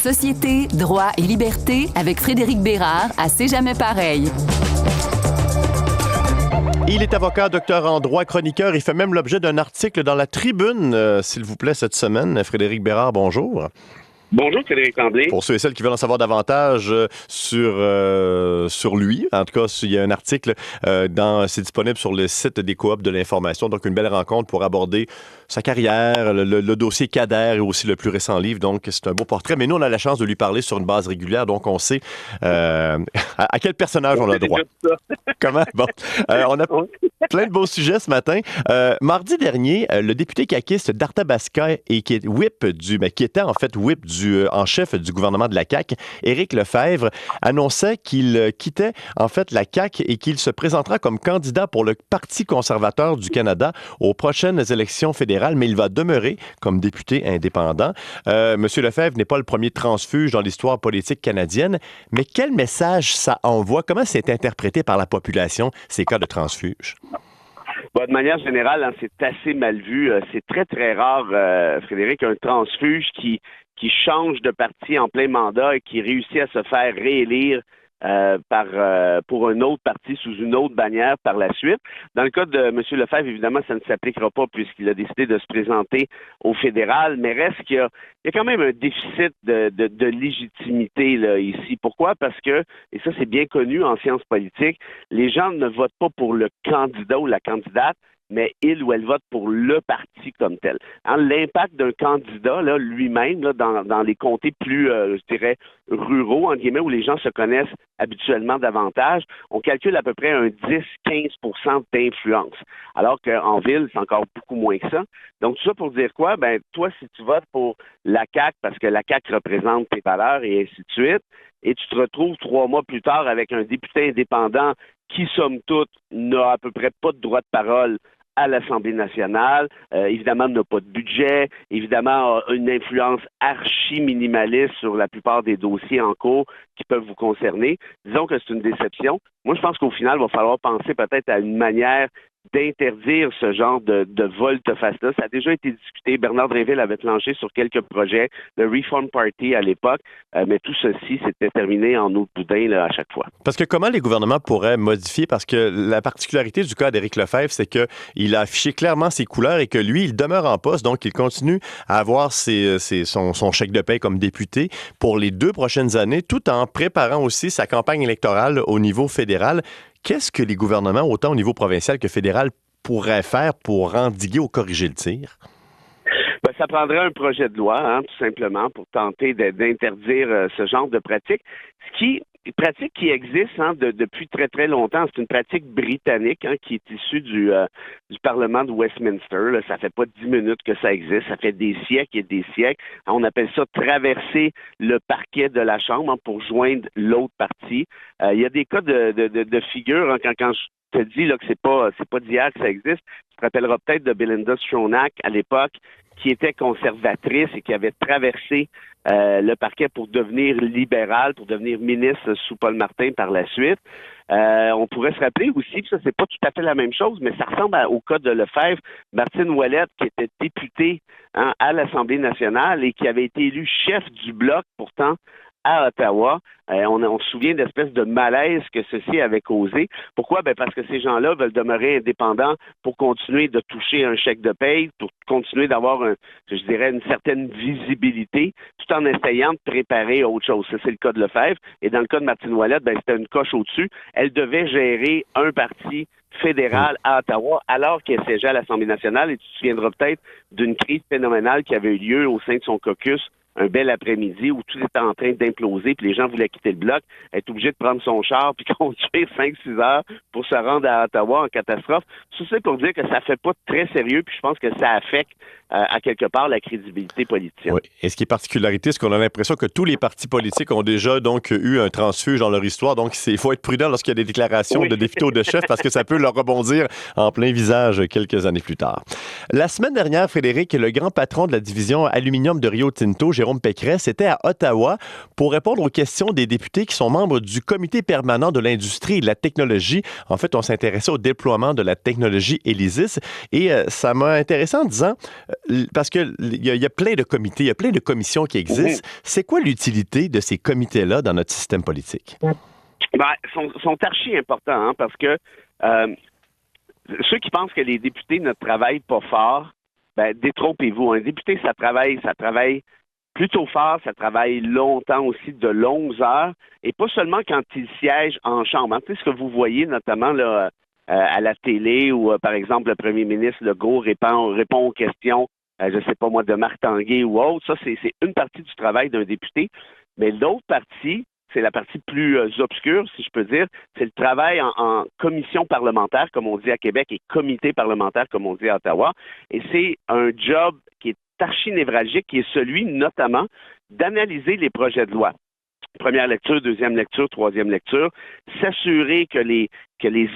Société, droit et liberté avec Frédéric Bérard à C'est jamais pareil. Il est avocat, docteur en droit, chroniqueur. Il fait même l'objet d'un article dans la Tribune, s'il vous plaît, cette semaine. Frédéric Bérard, bonjour. Bonjour, Frédéric Tremblay. Pour ceux et celles qui veulent en savoir davantage sur lui, en tout cas, il y a un article, c'est disponible sur le site des Coops de l'information. Donc, une belle rencontre pour aborder sa carrière, le dossier Kader et aussi le plus récent livre. Donc, c'est un beau portrait. Mais nous, on a la chance de lui parler sur une base régulière. Donc, on sait à quel personnage on a droit. Comment? Bon. On a plein de beaux sujets ce matin. Mardi dernier, le député caquiste d'Arthabasca et qui était en fait whip en chef du gouvernement de la CAQ, Éric Lefebvre, annonçait qu'il quittait en fait la CAQ et qu'il se présentera comme candidat pour le Parti conservateur du Canada aux prochaines élections fédérales, mais il va demeurer comme député indépendant. Monsieur Lefebvre n'est pas le premier transfuge dans l'histoire politique canadienne, mais quel message ça envoie? Comment c'est interprété par la population, ces cas de transfuge? Bon, de manière générale, c'est assez mal vu. C'est très, très rare, Frédéric, un transfuge qui change de parti en plein mandat et qui réussit à se faire réélire pour un autre parti sous une autre bannière par la suite. Dans le cas de M. Lefebvre, évidemment, ça ne s'appliquera pas puisqu'il a décidé de se présenter au fédéral, mais reste qu'il y a quand même un déficit de légitimité là, ici. Pourquoi? Parce que, et ça c'est bien connu en sciences politiques, les gens ne votent pas pour le candidat ou la candidate, mais il ou elle vote pour le parti comme tel. L'impact d'un candidat là, lui-même là, dans les comtés plus, je dirais, ruraux, en guillemets, où les gens se connaissent habituellement davantage, on calcule à peu près un 10-15% d'influence. Alors qu'en ville, c'est encore beaucoup moins que ça. Donc, tout ça pour dire quoi? Ben, toi, si tu votes pour la CAQ, parce que la CAQ représente tes valeurs et ainsi de suite, et tu te retrouves 3 mois plus tard avec un député indépendant qui, somme toute, n'a à peu près pas de droit de parole à l'Assemblée nationale, évidemment n'a pas de budget, évidemment a une influence archi-minimaliste sur la plupart des dossiers en cours qui peuvent vous concerner. Disons que c'est une déception. Moi, je pense qu'au final, il va falloir penser peut-être à une manière d'interdire ce genre de volte-face-là. Ça a déjà été discuté. Bernard Drinville avait planché sur quelques projets, le Reform Party à l'époque, mais tout ceci s'était terminé en eau de boudin là, à chaque fois. Parce que comment les gouvernements pourraient modifier, parce que la particularité du cas d'Éric Lefebvre, c'est qu'il a affiché clairement ses couleurs et que lui, il demeure en poste, donc il continue à avoir son chèque de paie comme député pour les 2 prochaines années, tout en préparant aussi sa campagne électorale au niveau fédéral. Qu'est-ce que les gouvernements, autant au niveau provincial que fédéral, pourraient faire pour endiguer ou corriger le tir? Ben, ça prendrait un projet de loi, tout simplement, pour tenter d'interdire ce genre de pratique. Pratique qui existe depuis très, très longtemps. C'est une pratique britannique qui est issue du Parlement de Westminster. Là. Ça fait pas 10 minutes que ça existe. Ça fait des siècles et des siècles. On appelle ça traverser le parquet de la Chambre pour joindre l'autre partie. Il y a des cas de figure quand je te dis là, que c'est pas d'hier que ça existe. Tu te rappelleras peut-être de Belinda Stronach à l'époque, qui était conservatrice et qui avait traversé le parquet pour devenir libéral, pour devenir ministre sous Paul Martin par la suite. On pourrait se rappeler aussi, puis ça c'est pas tout à fait la même chose, mais ça ressemble au cas de Lefebvre, Martine Ouellette, qui était députée à l'Assemblée nationale et qui avait été élue chef du Bloc pourtant à Ottawa. On se souvient d'espèces de malaise que ceci avait causé. Pourquoi? Ben parce que ces gens-là veulent demeurer indépendants pour continuer de toucher un chèque de paye, pour continuer d'avoir, une certaine visibilité, tout en essayant de préparer autre chose. Ça, c'est le cas de Lefebvre. Et dans le cas de Martine Ouellette, ben c'était une coche au-dessus. Elle devait gérer un parti fédéral à Ottawa, alors qu'elle siégeait à l'Assemblée nationale. Et tu te souviendras peut-être d'une crise phénoménale qui avait eu lieu au sein de son caucus un bel après-midi où tout était en train d'imploser, puis les gens voulaient quitter le bloc, être obligé de prendre son char puis conduire 5-6 heures pour se rendre à Ottawa en catastrophe. Tout ça pour dire que ça fait pas très sérieux, puis je pense que ça affecte à quelque part la crédibilité politique. Oui. Et ce qui est particularité, c'est qu'on a l'impression que tous les partis politiques ont déjà donc eu un transfuge dans leur histoire, donc il faut être prudent lorsqu'il y a des déclarations de députés ou de chefs parce que ça peut leur rebondir en plein visage quelques années plus tard. La semaine dernière, Frédéric, le grand patron de la division aluminium de Rio Tinto, Jérôme Pécresse était à Ottawa pour répondre aux questions des députés qui sont membres du Comité permanent de l'industrie et de la technologie. En fait, on s'intéressait au déploiement de la technologie ELYSIS et ça m'a intéressé en disant, parce qu'il y a plein de comités, il y a plein de commissions qui existent. C'est quoi l'utilité de ces comités-là dans notre système politique? Sont archi importants, hein, parce que ceux qui pensent que les députés ne travaillent pas fort, détrompez-vous. Un député, ça travaille plutôt fort, ça travaille longtemps aussi, de longues heures, et pas seulement quand il siège en chambre. Tu sais, ce que vous voyez notamment là, à la télé où, par exemple, le premier ministre Legault répond aux questions, je sais pas moi, de Marc Tanguay ou autre. Ça, c'est une partie du travail d'un député. Mais l'autre partie, c'est la partie plus obscure, si je peux dire, c'est le travail en commission parlementaire, comme on dit à Québec, et comité parlementaire, comme on dit à Ottawa. Et c'est un job qui est archi-névralgique, qui est celui, notamment, d'analyser les projets de loi. Première lecture, deuxième lecture, troisième lecture, s'assurer que les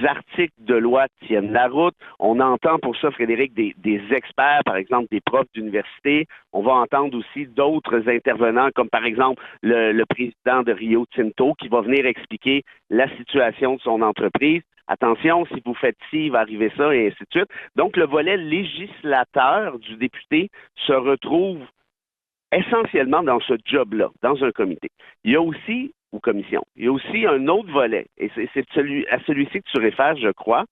articles de loi tiennent la route. On entend pour ça, Frédéric, des experts, par exemple des profs d'université. On va entendre aussi d'autres intervenants, comme par exemple le président de Rio Tinto, qui va venir expliquer la situation de son entreprise. Attention, si vous faites ci, il va arriver ça, et ainsi de suite. Donc, le volet législateur du député se retrouve essentiellement dans ce job-là, dans un comité. Il y a aussi, ou commission, il y a aussi un autre volet, et c'est à celui-ci que tu réfères, je crois,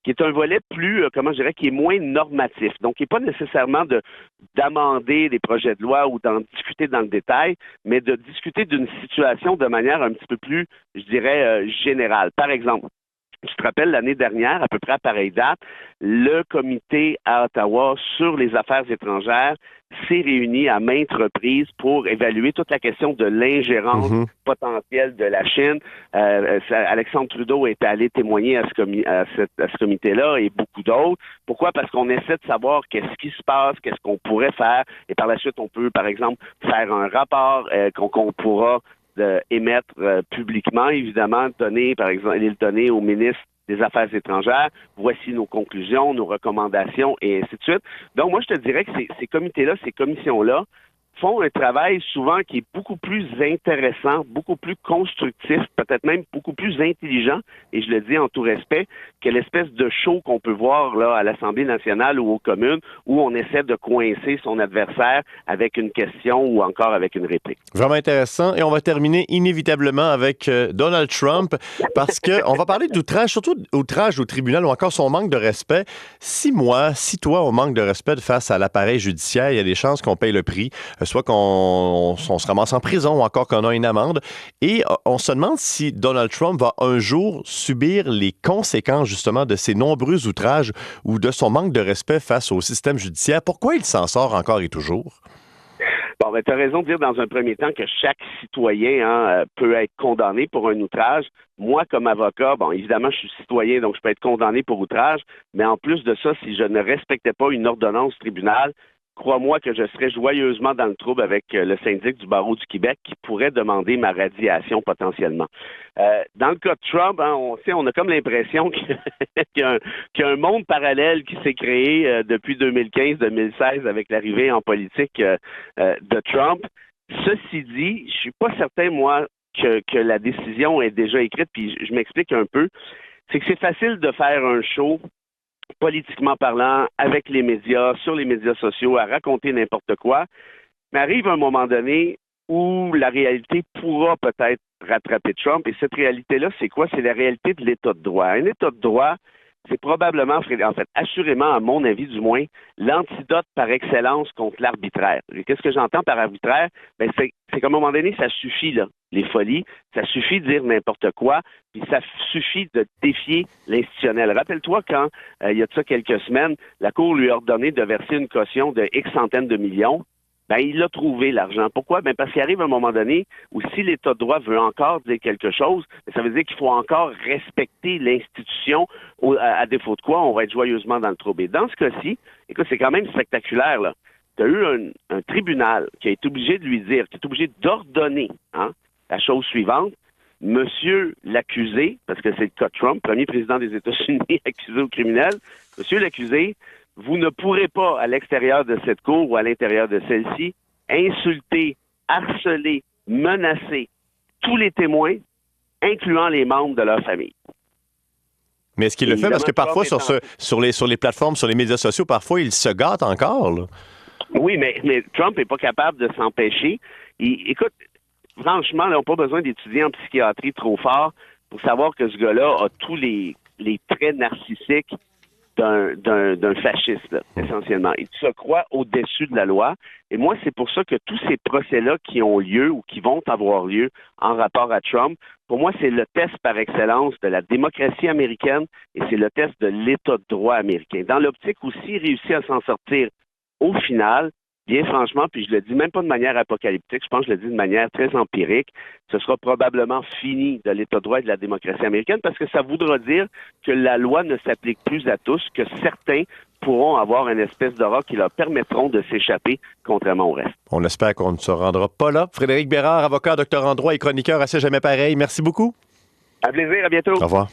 qui est un volet plus, qui est moins normatif. Donc, qui n'est pas nécessairement d'amender des projets de loi ou d'en discuter dans le détail, mais de discuter d'une situation de manière un petit peu plus, je dirais, générale. Par exemple, tu te rappelles, l'année dernière, à peu près à pareille date, le comité à Ottawa sur les affaires étrangères s'est réuni à maintes reprises pour évaluer toute la question de l'ingérence potentielle de la Chine. Alexandre Trudeau est allé témoigner à ce comité-là et beaucoup d'autres. Pourquoi? Parce qu'on essaie de savoir qu'est-ce qui se passe, qu'est-ce qu'on pourrait faire, et par la suite, on peut, par exemple, faire un rapport qu'on pourra émettre publiquement, évidemment, le donner au ministre des Affaires étrangères. Voici nos conclusions, nos recommandations, et ainsi de suite. Donc, moi, je te dirais que ces comités-là, ces commissions-là, font un travail souvent qui est beaucoup plus intéressant, beaucoup plus constructif, peut-être même beaucoup plus intelligent, et je le dis en tout respect, que l'espèce de show qu'on peut voir là à l'Assemblée nationale ou aux communes, où on essaie de coincer son adversaire avec une question ou encore avec une réplique. Vraiment intéressant. Et on va terminer inévitablement avec Donald Trump, parce qu'on va parler d'outrage, surtout outrage au tribunal ou encore son manque de respect. Si toi, on manque de respect face à l'appareil judiciaire, il y a des chances qu'on paye le prix. Soit qu'on se ramasse en prison ou encore qu'on a une amende. Et on se demande si Donald Trump va un jour subir les conséquences justement de ses nombreux outrages ou de son manque de respect face au système judiciaire. Pourquoi il s'en sort encore et toujours? Bon, tu as raison de dire dans un premier temps que chaque citoyen peut être condamné pour un outrage. Moi, comme avocat, bon, évidemment, je suis citoyen, donc je peux être condamné pour outrage, mais en plus de ça, si je ne respectais pas une ordonnance du tribunal, crois-moi que je serais joyeusement dans le trouble avec le syndic du barreau du Québec qui pourrait demander ma radiation potentiellement. Dans le cas de Trump, on a comme l'impression qu'il y a un monde parallèle qui s'est créé depuis 2015-2016 avec l'arrivée en politique de Trump. Ceci dit, je suis pas certain, moi, que la décision est déjà écrite, puis je m'explique un peu. C'est que c'est facile de faire un show politiquement parlant, avec les médias, sur les médias sociaux, à raconter n'importe quoi. Mais arrive un moment donné où la réalité pourra peut-être rattraper Trump. Et cette réalité-là, c'est quoi? C'est la réalité de l'État de droit. Un État de droit, c'est probablement, en fait, assurément, à mon avis du moins, l'antidote par excellence contre l'arbitraire. Et qu'est-ce que j'entends par arbitraire? C'est qu'à un moment donné, ça suffit, là, les folies, ça suffit de dire n'importe quoi, puis ça suffit de défier l'institutionnel. Rappelle-toi quand, il y a de ça quelques semaines, la Cour lui a ordonné de verser une caution de X centaines de millions. Il a trouvé l'argent. Pourquoi? Parce qu'il arrive un moment donné où si l'État de droit veut encore dire quelque chose, ça veut dire qu'il faut encore respecter l'institution, à défaut de quoi on va être joyeusement dans le trouble. Et dans ce cas-ci, écoute, c'est quand même spectaculaire, là. Tu as eu un tribunal qui a été obligé de lui dire, qui est obligé d'ordonner la chose suivante. Monsieur l'accusé, parce que c'est le cas de Trump, premier président des États-Unis accusé au criminel, monsieur l'accusé, vous ne pourrez pas, à l'extérieur de cette cour ou à l'intérieur de celle-ci, insulter harceler, menacer tous les témoins, incluant les membres de leur famille. Mais est-ce qu'il le fait? Parce que parfois, Trump sur les plateformes, sur les médias sociaux, parfois, il se gâte encore, là. Oui, mais Trump n'est pas capable de s'empêcher. Écoute, franchement, on n'a pas besoin d'étudier en psychiatrie trop fort pour savoir que ce gars-là a tous les traits narcissiques d'un fasciste, là, essentiellement. Il se croit au-dessus de la loi. Et moi, c'est pour ça que tous ces procès-là qui ont lieu ou qui vont avoir lieu en rapport à Trump, pour moi, c'est le test par excellence de la démocratie américaine et c'est le test de l'État de droit américain. Dans l'optique aussi, il réussit à s'en sortir au final, bien franchement, puis je le dis même pas de manière apocalyptique, je pense que je le dis de manière très empirique, ce sera probablement fini de l'État de droit et de la démocratie américaine parce que ça voudra dire que la loi ne s'applique plus à tous, que certains pourront avoir une espèce d'aura qui leur permettront de s'échapper, contrairement au reste. On espère qu'on ne se rendra pas là. Frédéric Bérard, avocat, docteur en droit et chroniqueur à C'est jamais pareil. Merci beaucoup. À plaisir, à bientôt. Au revoir.